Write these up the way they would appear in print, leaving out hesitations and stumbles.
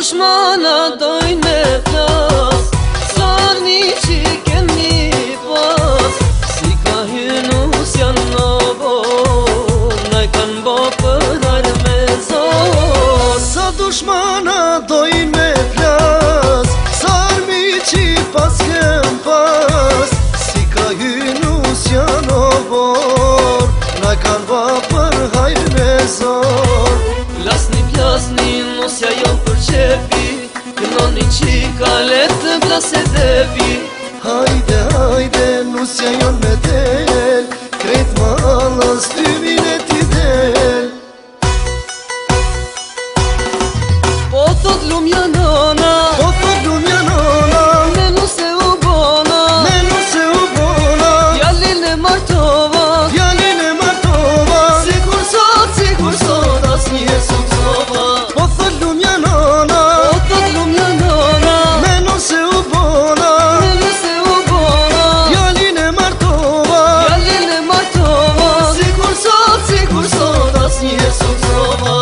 dushmana dojnë me flas, sarni që kemi pas, si ka hynus janë në bon, na i kanë bo për hajrë me zon. Sa dushmana dojnë me flas, sarmi që pas kem pas, si ka hynus janë në bon, na i kanë bo për hajrë me zon. Plasni, nusja jo për qepi, kënoni qika letë plase debi. Hajde, hajde, nusja jon me del, krejt ma allas ty vine t'i del. Po thot lumja nona, Po thot lumja nona, me nuse u bona, me nuse u bona, djalin e martova, djalin e martova, sikur sot, as një sotova. po thot lumja nona, Po thot lumja nona, me nuse u bona, me nuse u bona, djalin e martova, djalin e martova, sikur sot, as një sotova.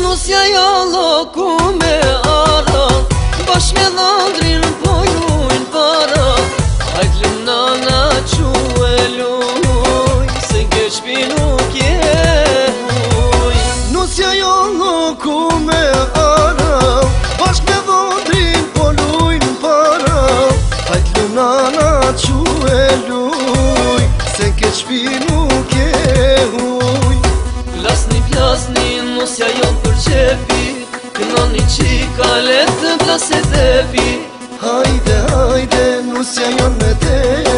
Nusja jo loku me ara, bashk me dhondrin po lujnë para. Hajt lumnana qu e luj, se nke shpi nuk je huj. nusja jo loku me ara, bashk me dhondrin po lujnë para. Hajt lumnana qu e luj, se nke shpi nuk je huj. Plasni, nusja jo për qepi, kënoni qika letë plase debi. Hajde, hajde, nusja jon me del,